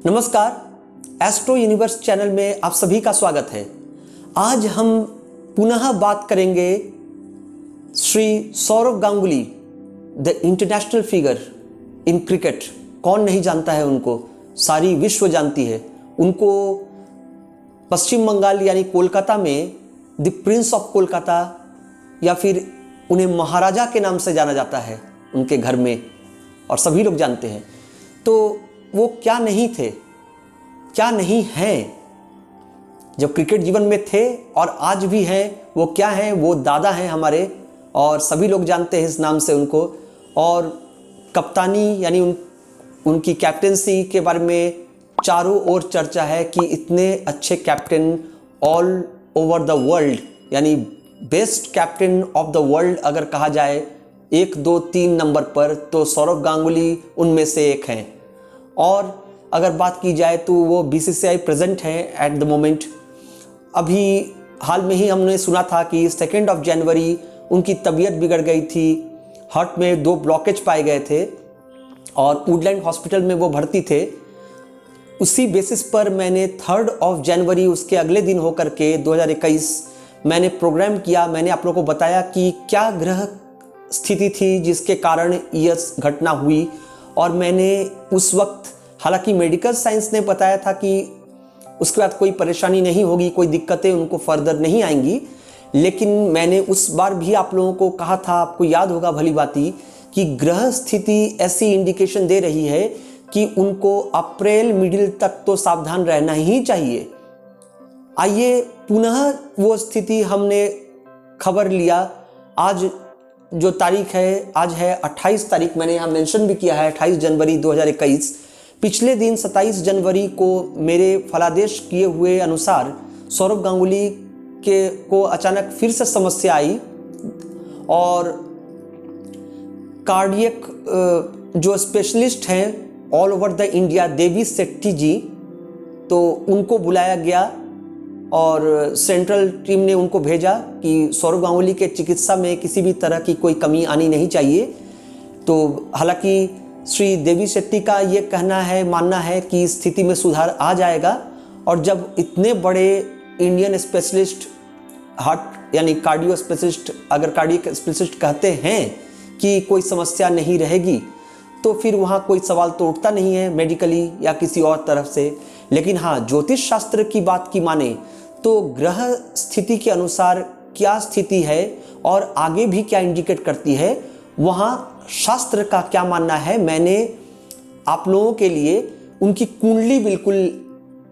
नमस्कार, astro universe channel में आप सभी का स्वागत है। आज हम पुनः बात करेंगे Shri Sourav Ganguly, the international figure in cricket. कौन नहीं जानता है उनको, सारी विश्व जानती है उनको। पश्चिम बंगाल यानी कोलकाता में द प्रिंस ऑफ कोलकाता या फिर उन्हें महाराजा के नाम से जाना जाता है उनके घर में, और सभी लोग जानते हैं। तो वो क्या नहीं थे, क्या नहीं हैं, जब क्रिकेट जीवन में थे और आज भी हैं, वो क्या हैं? वो दादा हैं हमारे, और सभी लोग जानते हैं इस नाम से उनको। और कप्तानी यानी उनकी कैप्टेंसी के बारे में चारों ओर चर्चा है कि इतने अच्छे captain all over the world, यानी best captain of the world अगर कहा जाए 1, 2, 3 नंबर पर, तो सौरव गांगुली उनमें से एक हैं। और अगर बात की जाए तो वो बीसीसीआई प्रेजेंट हैं एट द मोमेंट। अभी हाल में ही हमने सुना था कि 2 जनवरी उनकी तबीयत बिगड़ गई थी, हार्ट में 2 ब्लॉकेज पाए गए थे और वुडलैंड हॉस्पिटल में वो भर्ती थे। उसी बेसिस पर मैंने 3 जनवरी उसके अगले दिन होकर के 2021 मैंने प्रोग्राम किया। मैंने आप लोगों को बताया कि क्या ग्रह स्थिति थी जिसके कारण यह घटना हुई, और मैंने उस वक्त, हालांकि मेडिकल साइंस ने बताया था कि उसके बाद कोई परेशानी नहीं होगी, कोई दिक्कतें उनको फर्दर नहीं आएंगी, लेकिन मैंने उस बार भी आप लोगों को कहा था, आपको याद होगा भली भांति, कि ग्रह स्थिति ऐसी इंडिकेशन दे रही है कि उनको अप्रैल मिडिल तक तो सावधान रहना ही चाहिए। आइए पुनः वो स्थिति हमने खबर लिया। आज जो तारीख है, आज है 28 तारीख, मैंने यहाँ मेंशन भी किया है 28 जनवरी 2021। पिछले दिन 27 जनवरी को मेरे फलादेश किए हुए अनुसार सौरव गांगुली को अचानक फिर से समस्या आई, और कार्डियक जो स्पेशलिस्ट हैं all over the India, Devi Shetty जी, तो उनको बुलाया गया और सेंट्रल टीम ने उनको भेजा कि सौरव गांगुली के चिकित्सा में किसी भी तरह की कोई कमी आनी नहीं चाहिए। तो हालांकि श्री देवी शेट्टी का ये कहना है, मानना है कि स्थिति में सुधार आ जाएगा। और जब इतने बड़े इंडियन स्पेशलिस्ट, हार्ट यानी कार्डियो स्पेशलिस्ट, अगर कार्डियक स्पेशलिस्ट कहते हैं कि कोई समस्या नहीं रहेगी, तो फिर वहाँ कोई सवाल तो उठता नहीं है मेडिकली या किसी और तरफ से। लेकिन हाँ, ज्योतिष शास्त्र की बात की माने तो ग्रह स्थिति के अनुसार क्या स्थिति है और आगे भी क्या इंडिकेट करती है, वहाँ शास्त्र का क्या मानना है, मैंने आप लोगों के लिए उनकी कुंडली बिल्कुल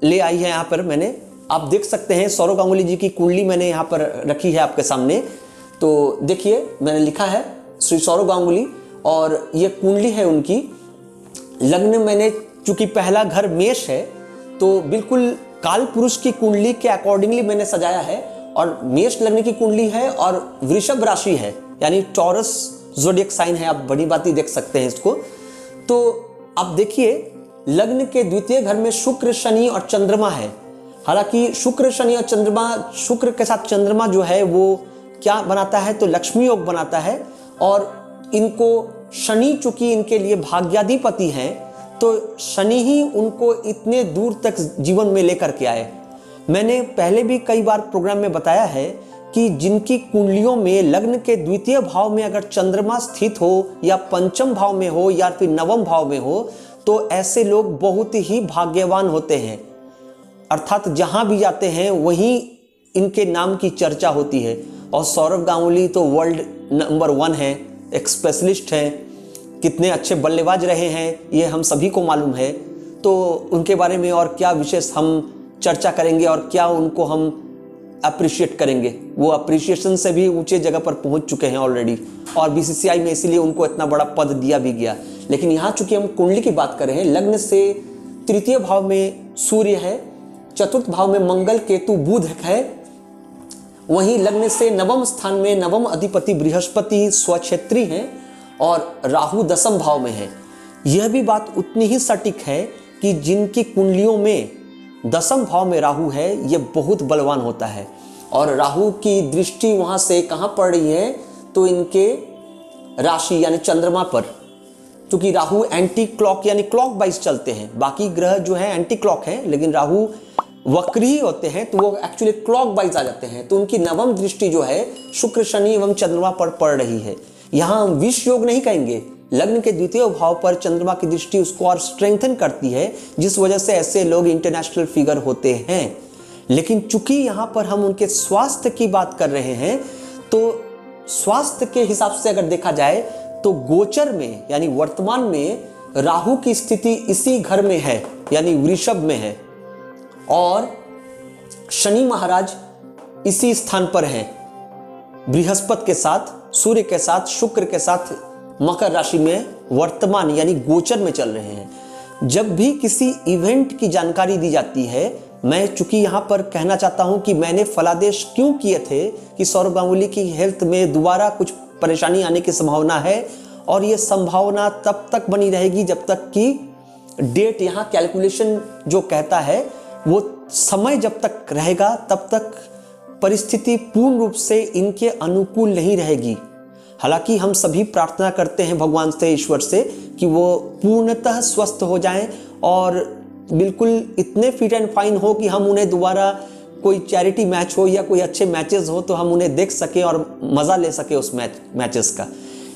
ले आई है। यहाँ पर मैंने, आप देख सकते हैं, सौरव गांगुली जी की कुंडली मैंने यहाँ पर रखी है आपके सामने। तो देखिए, मैंने लिखा है श्री सौरव गांगुली, और ये कुंडली है उनकी। लग्न मैंने, चूंकि पहला घर मेष है, तो बिल्कुल काल पुरुष की कुंडली के अकॉर्डिंगली मैंने सजाया है। और मेष लग्न की कुंडली है और वृषभ राशि है, यानी टॉरस ज़ोडिएक साइन है। आप बड़ी बात ही देख सकते हैं इसको। तो आप देखिए, लग्न के द्वितीय घर में शुक्र, शनि और चंद्रमा है। हालांकि शुक्र, शनि और चंद्रमा, शुक्र के साथ चंद्रमा जो है वो क्या बनाता है, तो लक्ष्मी योग बनाता है। और इनको शनि, चूंकि इनके लिए भाग्याधिपति हैं, तो शनि ही उनको इतने दूर तक जीवन में लेकर के आए। मैंने पहले भी कई बार प्रोग्राम में बताया है कि जिनकी कुंडलियों में लग्न के द्वितीय भाव में अगर चंद्रमा स्थित हो, या पंचम भाव में हो, या फिर नवम भाव में हो, तो ऐसे लोग बहुत ही भाग्यवान होते हैं। अर्थात जहां भी जाते हैं वहीं इनके नाम की चर्चा होती है। और सौरव गांगुली तो वर्ल्ड नंबर 1 है, एक स्पेशलिस्ट हैं, कितने अच्छे बल्लेबाज रहे हैं ये हम सभी को मालूम है। तो उनके बारे में और क्या विशेष हम चर्चा करेंगे, और क्या उनको हम अप्रिशिएट करेंगे। वो अप्रिशिएशन से भी ऊंचे जगह पर पहुंच चुके हैं ऑलरेडी, और बीसीसीआई में इसीलिए उनको इतना बड़ा पद दिया भी गया। लेकिन यहाँ चूंकि हम कुंडली की बात कर रहे हैं, लग्न से तृतीय भाव में सूर्य है, चतुर्थ भाव में मंगल, केतु, बुध है। वहीं लग्न से नवम स्थान में नवम अधिपति बृहस्पति स्वक्षेत्री हैं, और राहु 10वें भाव में है। यह भी बात उतनी ही सटीक है कि जिनकी कुंडलियों में 10वें भाव में राहु है, ये बहुत बलवान होता है। और राहु की दृष्टि वहां से कहां पड़ रही है, तो इनके राशि यानी चंद्रमा पर। क्योंकि राहु एंटी क्लॉक यानी क्लॉक वाइज चलते हैं, बाकी ग्रह जो है एंटी क्लॉक है, लेकिन राहु वक्री होते हैं तो वो एक्चुअली क्लॉक वाइज आ जाते हैं। तो उनकी नवम दृष्टि जो है शुक्र, शनि एवं चंद्रमा पर पड़ रही है। यहाँ हम विष योग नहीं कहेंगे, लग्न के द्वितीय भाव पर चंद्रमा की दृष्टि उसको और स्ट्रेंथन करती है, जिस वजह से ऐसे लोग इंटरनेशनल फिगर होते हैं। लेकिन चूंकि यहाँ पर हम उनके स्वास्थ्य की बात कर रहे हैं, तो स्वास्थ्य के हिसाब से अगर देखा जाए तो गोचर में यानी वर्तमान में राहु की स्थिति इसी घर में है, यानी वृषभ में है, और शनि महाराज इसी स्थान पर है, बृहस्पति के साथ, सूर्य के साथ, शुक्र के साथ मकर राशि में वर्तमान यानी गोचर में चल रहे हैं। जब भी किसी इवेंट की जानकारी दी जाती है, मैं चूंकि यहाँ पर कहना चाहता हूँ कि मैंने फलादेश क्यों किए थे कि सौरभ गांगुली की हेल्थ में दोबारा कुछ परेशानी आने की संभावना है, और ये संभावना तब तक बनी रहेगी जब तक कि डेट, यहाँ कैलकुलेशन जो कहता है वो समय जब तक रहेगा तब तक परिस्थिति पूर्ण रूप से इनके अनुकूल नहीं रहेगी। हालांकि हम सभी प्रार्थना करते हैं भगवान से, ईश्वर से, कि वो पूर्णतः स्वस्थ हो जाएं और बिल्कुल इतने फिट एंड फाइन हो कि हम उन्हें दोबारा कोई चैरिटी मैच हो या कोई अच्छे मैचेस हो तो हम उन्हें देख सके और मज़ा ले सके उस मैचेस का।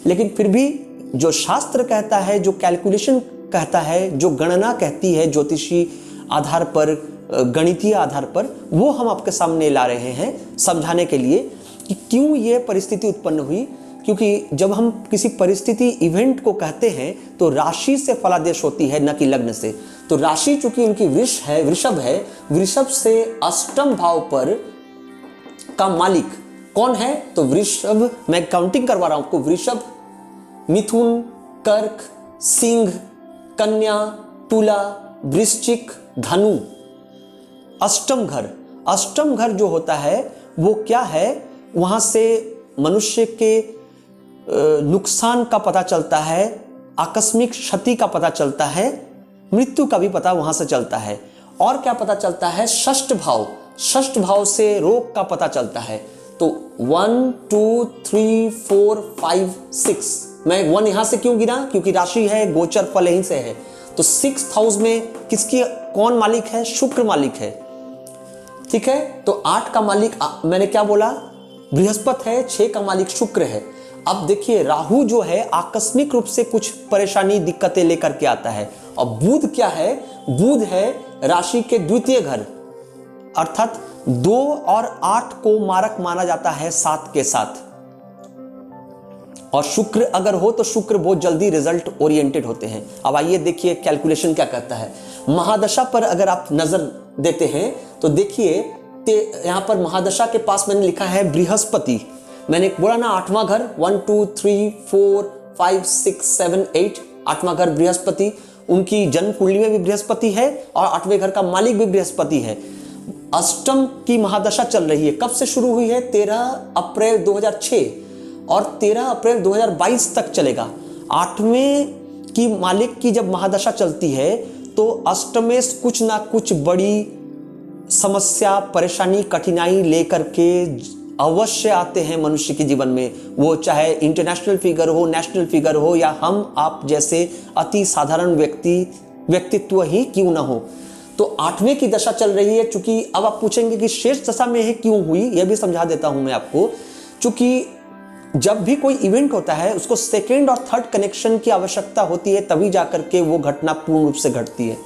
लेकिन फिर भी जो शास्त्र कहता है, जो कैलकुलेशन कहता है, जो गणना कहती है ज्योतिषी आधार पर, गणितीय आधार पर, वो हम आपके सामने ला रहे हैं समझाने के लिए कि क्यों ये परिस्थिति उत्पन्न हुई। क्योंकि जब हम किसी परिस्थिति इवेंट को कहते हैं तो राशि से फलादेश होती है, न कि लग्न से। तो राशि चूंकि उनकी वृषभ है, वृषभ से अष्टम भाव पर का मालिक कौन है? तो वृषभ, मैं काउंटिंग करवा रहा हूं आपको, वृषभ, मिथुन, कर्क, सिंह, कन्या, तुला, वृश्चिक, धनु। अष्टम घर जो होता है वो क्या है? वहां से मनुष्य के नुकसान का पता चलता है, आकस्मिक क्षति का पता चलता है, मृत्यु का भी पता वहां से चलता है। और क्या पता चलता है? षष्ठ भाव से रोग का पता चलता है। तो 1 2 3 4 5 6, मैं 1 यहां से क्यों गिरा? क्योंकि राशि है, गोचर फल यहीं से है। तो 6th हाउस में किसकी, कौन मालिक है? शुक्र मालिक है। ठीक है, तो 8 का मालिक मैंने क्या बोला? बृहस्पति है, 6 का मालिक शुक्र है। अब देखिए, राहु जो है आकस्मिक रूप से कुछ परेशानी, दिक्कतें लेकर के आता है। और बुध क्या है? बुध है राशि के द्वितीय घर, अर्थात 2 और 8 को मारक माना जाता है 7 के साथ। और शुक्र अगर हो तो शुक्र बहुत जल्दी रिजल्ट ओरिएंटेड होते हैं। अब आइए देखिए कैलकुलेशन क्या कहता है। महादशा पर अगर आप नजर देते हैं तो देखिए, यहां पर महादशा के पास मैंने लिखा है बृहस्पति। मैंने बोला ना 8वां घर, 1 2 3 4 5 6 7 8, 8वां घर बृहस्पति। उनकी जन्म कुंडली में भी बृहस्पति है और 8वें घर का मालिक भी बृहस्पति है। अष्टम की महादशा चल रही है। कब से शुरू हुई है? 13 अप्रैल 2006 और 13 अप्रैल 2022 तक चलेगा। 8वें की मालिक की जब महादशा चलती है तो अष्टमेश कुछ ना कुछ बड़ी समस्या, परेशानी, कठिनाई लेकर के अवश्य आते हैं मनुष्य के जीवन में। वो चाहे इंटरनेशनल फिगर हो, नेशनल फिगर हो, या हम आप जैसे अति साधारण व्यक्तित्व ही क्यों ना हो। तो 8वें की दशा चल रही है। चूंकि अब आप पूछेंगे कि शेष दशा में है क्यों हुई, यह भी समझा देता हूं मैं आपको। चूंकि जब भी कोई इवेंट होता है उसको सेकेंड और थर्ड कनेक्शन की आवश्यकता होती है, तभी जाकर के वो घटना पूर्ण रूप से घटती है।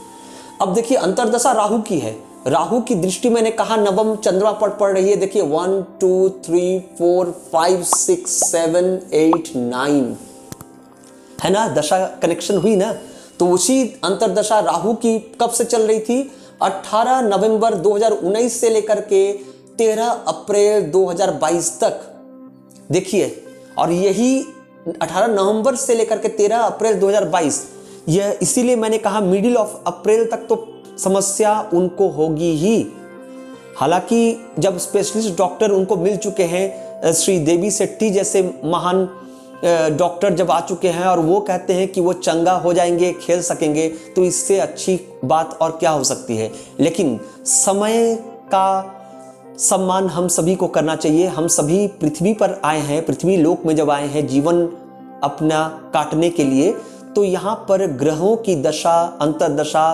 अब देखिए, अंतर्दशा राहु की है। राहु की दृष्टि मैंने कहा नवम चंद्रमा पर पड़ रही है। देखिए 1 2 3 4 5 6 7 8 9 है ना, दशा कनेक्शन हुई ना। तो उसी अंतर्दशा राहु की कब से चल रही थी? 18 नवंबर 2019 से लेकर के 13 अप्रैल 2022 तक। देखिए, और यही 18 नवंबर से लेकर के 13 अप्रैल 2022, यह इसीलिए मैंने कहा मिडिल ऑफ अप्रैल तक तो समस्या उनको होगी ही। हालांकि जब स्पेशलिस्ट डॉक्टर उनको मिल चुके हैं, श्री देवी सेट्टी जैसे महान डॉक्टर जब आ चुके हैं और वो कहते हैं कि वो चंगा हो जाएंगे, खेल सकेंगे, तो इससे अच्छी बात और क्या हो सकती है। लेकिन समय का सम्मान हम सभी को करना चाहिए। हम सभी पृथ्वी पर आए हैं, पृथ्वी लोक में जब आए हैं जीवन अपना काटने के लिए, तो यहाँ पर ग्रहों की दशा, अंतर्दशा,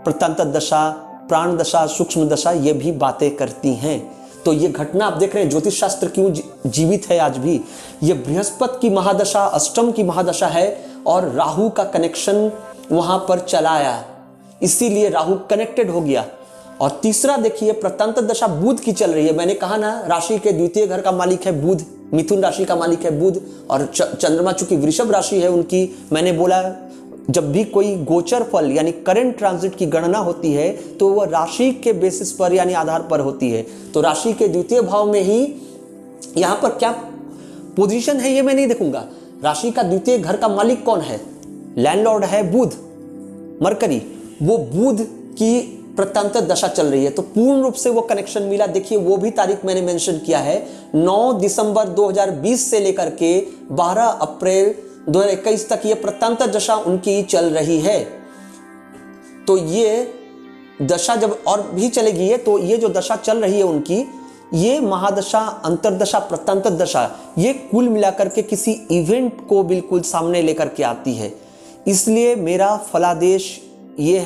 प्रत्यंतर दशा, प्राण दशा, सूक्ष्म दशा, ये भी बातें करती हैं। तो ये घटना आप देख रहे हैं ज्योतिष शास्त्र क्यों जीवित है आज भी। ये बृहस्पति की महादशा, अष्टम की महादशा है और राहु का कनेक्शन वहां पर चला आया, इसीलिए राहु कनेक्टेड हो गया। और तीसरा देखिए प्रत्यंतर दशा बुध की चल रही है। मैंने कहा ना राशि के द्वितीय घर का मालिक है बुध, मिथुन राशि का मालिक है बुध, और चंद्रमा चूंकि वृषभ राशि है उनकी, मैंने बोला जब भी कोई गोचर फल यानी करंट ट्रांजिट की गणना होती है तो वह राशि के बेसिस पर यानी आधार पर होती है। तो राशि के द्वितीय भाव में ही यहाँ पर क्या पोजीशन है ये मैं नहीं देखूंगा। राशि का द्वितीय घर का मालिक कौन है? लैंडलॉर्ड है बुध, मरकरी। वो बुध की प्रत्यंतर दशा चल रही है, तो पूर्ण रूप से वो कनेक्शन मिला। देखिए वो भी तारीख मैंने मेंशन किया है, 9 दिसंबर 2020 से लेकर के 12 अप्रैल 2021 तक ये प्रत्यंतर दशा उनकी चल रही है। तो ये दशा जब और भी चलेगी है, तो ये जो दशा चल रही है उनकी, ये महादशा, अंतरदशा, प्रत्यंतर दशा, ये कुल मिलाकर के किसी इवेंट को बिल्कुल सामने लेकर के आती है। इसलिए मेरा फलादेश ये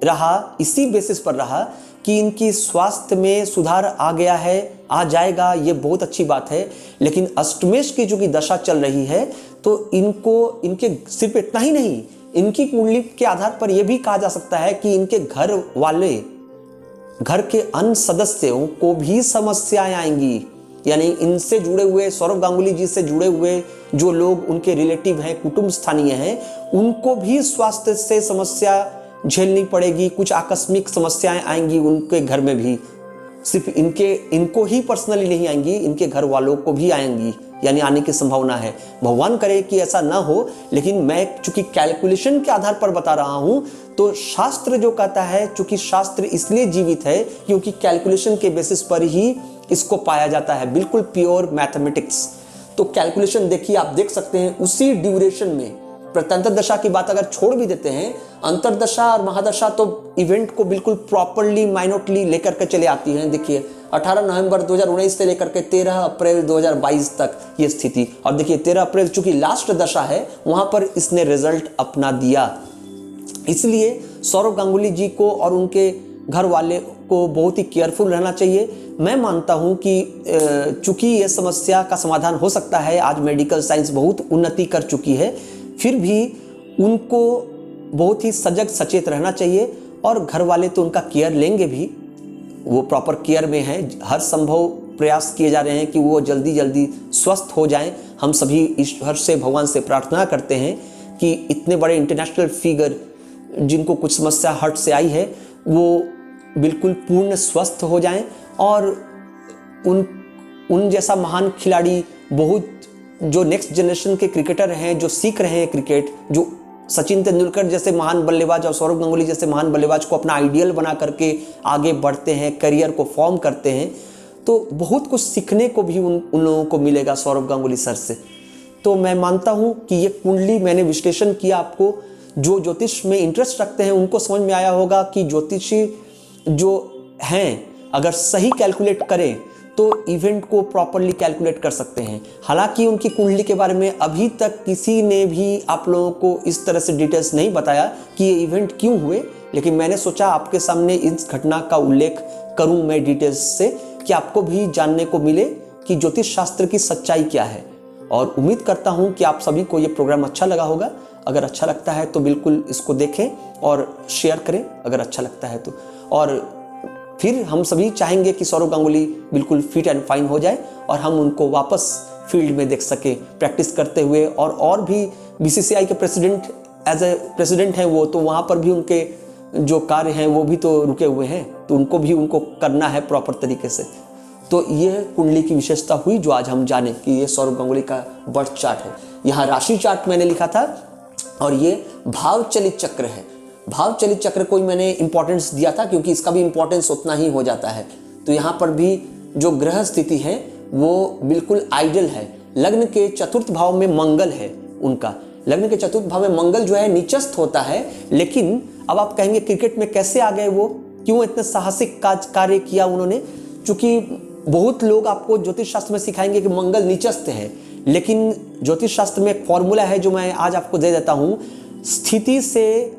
रहा, इसी बेसिस पर रहा कि इनकी स्वास्थ्य में सुधार आ गया है, आ जाएगा, ये बहुत अच्छी बात है। लेकिन अष्टमेश की जो की दशा चल रही है, तो इनको, इनके सिर्फ इतना ही नहीं, इनकी कुंडली के आधार पर यह भी कहा जा सकता है कि इनके घर वाले, घर के अन्य सदस्यों को भी समस्याएं आएंगी। यानी इनसे जुड़े हुए, सौरव गांगुली जी से जुड़े हुए जो लोग उनके रिलेटिव हैं, कुटुंब स्थानीय हैं, उनको भी स्वास्थ्य से समस्या झेलनी पड़ेगी। कुछ आकस्मिक समस्याएं आएंगी उनके घर में भी, सिर्फ इनको ही पर्सनली नहीं आएंगी, इनके घर वालों को भी आएंगी, यानी आने की संभावना है। भगवान करे कि ऐसा ना हो, लेकिन मैं चूंकि कैलकुलेशन के आधार पर बता रहा हूं, तो शास्त्र जो कहता है, चूंकि शास्त्र इसलिए जीवित है क्योंकि कैलकुलेशन के बेसिस पर ही इसको पाया जाता है, बिल्कुल प्योर मैथमेटिक्स। तो कैलकुलेशन देखिए, आप देख सकते हैं उसी ड्यूरेशन में, प्रत्यंतर दशा की बात अगर छोड़ भी देते हैं, अंतरदशा और महादशा तो इवेंट को बिल्कुल प्रॉपरली, माइन्यूटली लेकर के चले आती हैं। देखिए 18 नवंबर 2019 से लेकर के 13 अप्रैल 2022 तक ये स्थिति, और देखिए 13 अप्रैल चूंकि लास्ट दशा है, वहां पर इसने रिजल्ट अपना दिया। इसलिए सौरव गांगुली जी को और उनके घर वाले को बहुत ही केयरफुल रहना चाहिए। मैं मानता हूं कि चूंकि ये समस्या का समाधान हो सकता है, आज मेडिकल साइंस बहुत उन्नति कर चुकी है, फिर भी उनको बहुत ही सजग सचेत रहना चाहिए। और घर वाले तो उनका केयर लेंगे भी, वो प्रॉपर केयर में हैं, हर संभव प्रयास किए जा रहे हैं कि वो जल्दी जल्दी स्वस्थ हो जाएं। हम सभी ईश्वर से, भगवान से प्रार्थना करते हैं कि इतने बड़े इंटरनेशनल फिगर जिनको कुछ समस्या हार्ट से आई है, वो बिल्कुल पूर्ण स्वस्थ हो जाएं, और उन जैसा महान खिलाड़ी, बहुत जो नेक्स्ट जनरेशन के क्रिकेटर हैं, जो सीख रहे हैं क्रिकेट, जो सचिन तेंदुलकर जैसे महान बल्लेबाज और सौरव गांगुली जैसे महान बल्लेबाज को अपना आइडियल बना करके आगे बढ़ते हैं, करियर को फॉर्म करते हैं, तो बहुत कुछ सीखने को भी उन लोगों को मिलेगा सौरव गांगुली सर से। तो मैं मानता हूं कि ये कुंडली मैंने विश्लेषण किया, आपको जो ज्योतिष में इंटरेस्ट रखते हैं उनको समझ में आया होगा कि ज्योतिषी जो हैं अगर सही कैलकुलेट करें तो इवेंट को प्रॉपरली कैलकुलेट कर सकते हैं। हालांकि उनकी कुंडली के बारे में अभी तक किसी ने भी आप लोगों को इस तरह से डिटेल्स नहीं बताया कि ये इवेंट क्यों हुए, लेकिन मैंने सोचा आपके सामने इस घटना का उल्लेख करूं मैं डिटेल्स से, कि आपको भी जानने को मिले कि ज्योतिष शास्त्र की सच्चाई क्या है। और उम्मीद करता हूं कि आप सभी को ये प्रोग्राम अच्छा लगा होगा। अगर अच्छा लगता है तो बिल्कुल इसको देखें और शेयर करें अगर अच्छा लगता है तो। और फिर हम सभी चाहेंगे कि सौरव गांगुली बिल्कुल फिट एंड फाइन हो जाए और हम उनको वापस फील्ड में देख सके प्रैक्टिस करते हुए। और भी बीसीसीआई के प्रेसिडेंट, एज ए प्रेसिडेंट हैं वो, तो वहाँ पर भी उनके जो कार्य हैं वो भी तो रुके हुए हैं, तो उनको करना है प्रॉपर तरीके से। तो ये कुंडली की विशेषता हुई जो आज हम जाने कि ये सौरव गांगुली का बर्थ चार्ट है। यहाँ राशि चार्ट मैंने लिखा था, और ये भाव चलित चक्र है। भाव चलित चक्र को मैंने इंपॉर्टेंस दिया था क्योंकि इसका भी इंपॉर्टेंस उतना ही हो जाता है। तो यहाँ पर भी जो ग्रह स्थिति है वो बिल्कुल आइडियल है। लग्न के चतुर्थ भाव में मंगल है उनका, लग्न के चतुर्थ भाव में मंगल जो है नीचस्थ होता है। लेकिन अब आप कहेंगे क्रिकेट में कैसे आ गए वो, क्यों इतने साहसिक कार्य किया उन्होंने? चूंकि बहुत लोग आपको ज्योतिष शास्त्र में सिखाएंगे कि मंगल नीचस्थ है, लेकिन ज्योतिष शास्त्र में एक फॉर्मूला है जो मैं आज आपको दे देता हूं। स्थिति से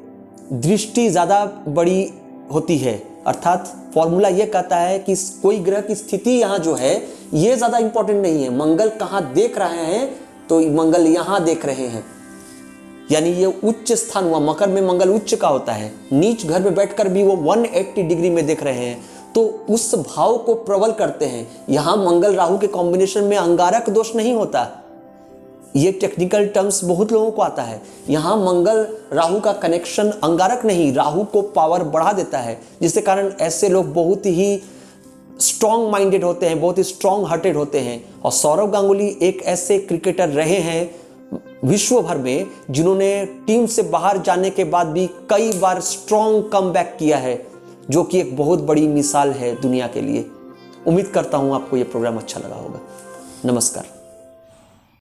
दृष्टि ज़्यादा बड़ी होती है, अर्थात फॉर्मूला ये कहता है कि कोई ग्रह की स्थिति यहाँ जो है ये ज़्यादा इंपॉर्टेंट नहीं है। मंगल कहाँ देख रहे हैं तो मंगल यहाँ देख रहे हैं, यानी ये उच्च स्थान हुआ। मकर में मंगल उच्च का होता है, नीच घर में बैठकर भी वो 180 डिग्री में देख रहे हैं, तो उस भाव को प्रबल करते हैं। यहाँ मंगल राहु के कॉम्बिनेशन में अंगारक दोष नहीं होता, ये टेक्निकल टर्म्स बहुत लोगों को आता है। यहाँ मंगल राहु का कनेक्शन अंगारक नहीं, राहु को पावर बढ़ा देता है, जिसके कारण ऐसे लोग बहुत ही स्ट्रॉन्ग माइंडेड होते हैं, बहुत ही स्ट्रॉन्ग हार्टेड होते हैं। और सौरव गांगुली एक ऐसे क्रिकेटर रहे हैं विश्व भर में जिन्होंने टीम से बाहर जाने के बाद भी कई बार स्ट्रॉन्ग कमबैक किया है, जो कि एक बहुत बड़ी मिसाल है दुनिया के लिए। उम्मीद करता हूँ आपको ये प्रोग्राम अच्छा लगा होगा। नमस्कार।